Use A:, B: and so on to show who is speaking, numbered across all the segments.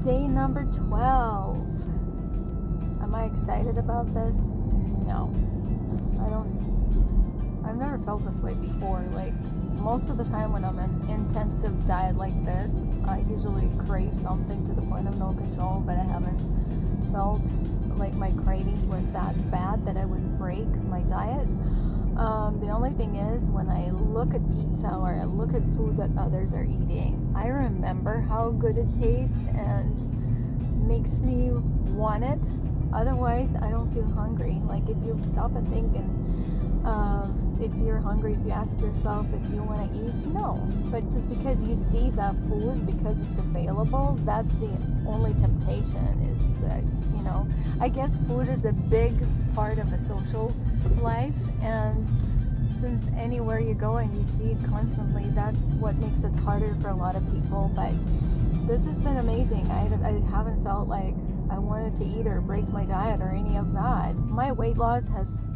A: Day number 12. Am I excited about this? No. I've never felt this way before. Like, most of the time when I'm in intensive diet like this, I usually crave something to the point of no control, but I haven't felt like my cravings were that bad that I would break my diet. The only thing is, when I look at pizza or I look at food that others are eating, I remember how good it tastes and makes me want it. Otherwise, I don't feel hungry. Like, if you stop and think, and if you're hungry, if you ask yourself if you want to eat, no. But just because you see that food, because it's available, that's the only temptation, is that, I guess food is a big part of a social life, and since anywhere you go and you see it constantly, that's what makes it harder for a lot of people. But this has been amazing. I haven't felt like I wanted to eat or break my diet or any of that. My weight loss has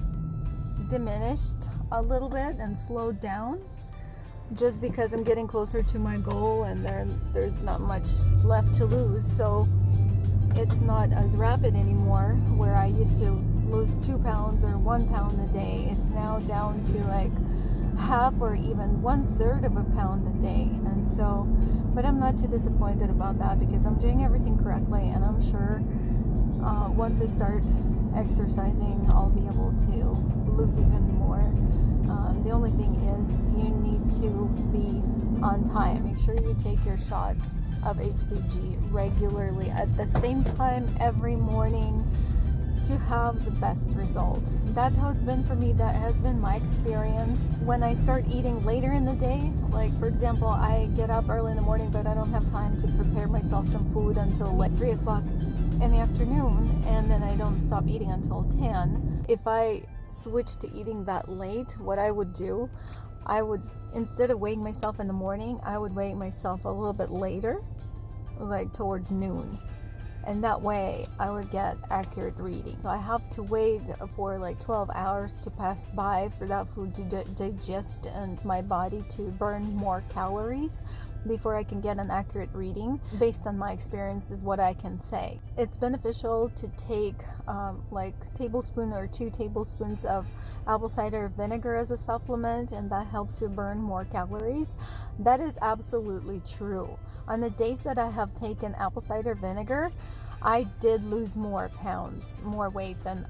A: diminished a little bit and slowed down just because I'm getting closer to my goal, and there's not much left to lose, so it's not as rapid anymore. Where I used to lose 2 pounds or 1 pound a day, it's now down to like half or even 1/3 of a pound a day. And so, but I'm not too disappointed about that, because I'm doing everything correctly, and I'm sure once I start exercising, I'll be able to lose even more. The only thing is, you need to be on time. Make sure you take your shots of HCG regularly at the same time every morning to have the best results. That's how it's been for me. That has been my experience. When I start eating later in the day, like for example, I get up early in the morning, but I don't have time to prepare myself some food until like 3 o'clock in the afternoon, and then I don't stop eating until 10. If I switch to eating that late, what I would do, I would, instead of weighing myself in the morning, I would weigh myself a little bit later, like towards noon. And that way I would get accurate reading. So I have to wait for like 12 hours to pass by for that food to digest and my body to burn more calories before I can get an accurate reading. Based on my experience is what I can say. It's beneficial to take like tablespoon or 2 tablespoons of apple cider vinegar as a supplement, and that helps you burn more calories. That is absolutely true. On the days that I have taken apple cider vinegar, I did lose more pounds, more weight than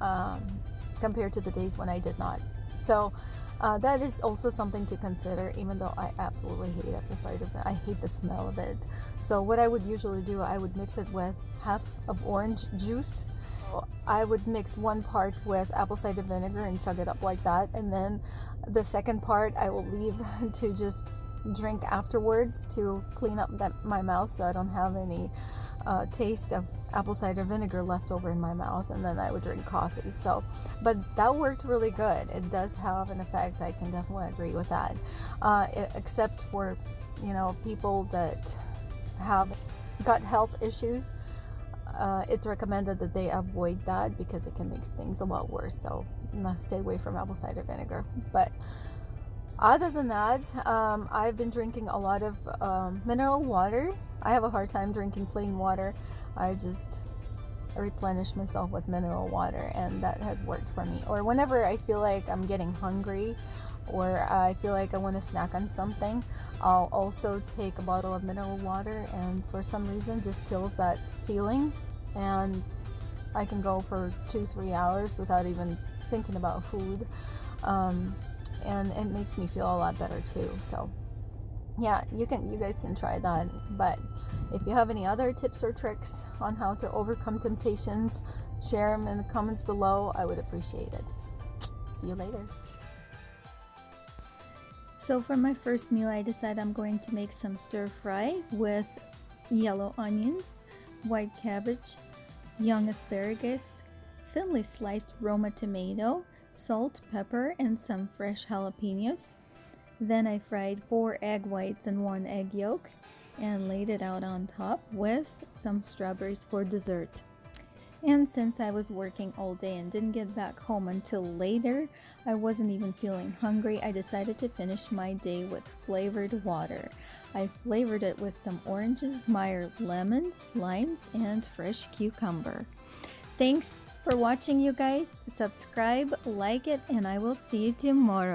A: compared to the days when I did not. So that is also something to consider, even though I absolutely hate apple cider vinegar. I hate the smell of it. So what I would usually do, I would mix it with half of orange juice. I would mix 1 part with apple cider vinegar and chug it up like that, and then the second part I will leave to just drink afterwards to clean up my mouth, so I don't have any taste of apple cider vinegar left over in my mouth, and then I would drink coffee. So, but that worked really good. It does have an effect. I can definitely agree with that. Except for, people that have gut health issues, it's recommended that they avoid that because it can make things a lot worse. So stay away from apple cider vinegar. But other than that, I've been drinking a lot of mineral water. I have a hard time drinking plain water. I just replenish myself with mineral water, and that has worked for me. Or whenever I feel like I'm getting hungry, or I feel like I want to snack on something, I'll also take a bottle of mineral water, and for some reason just kills that feeling, and I can go for 2-3 hours without even thinking about food. And it makes me feel a lot better too. So yeah, you guys can try that. But if you have any other tips or tricks on how to overcome temptations, share them in the comments below. I would appreciate it. See you later.
B: So for my first meal, I decided I'm going to make some stir fry with yellow onions, white cabbage, young asparagus, thinly sliced Roma tomato, salt, pepper, and some fresh jalapenos. Then I fried 4 egg whites and 1 egg yolk and laid it out on top with some strawberries for dessert. And since I was working all day and didn't get back home until later, I wasn't even feeling hungry. I decided to finish my day with flavored water. I flavored it with some oranges, Meyer lemons, limes, and fresh cucumber. Thanks for watching, you guys. Subscribe, like it, and I will see you tomorrow.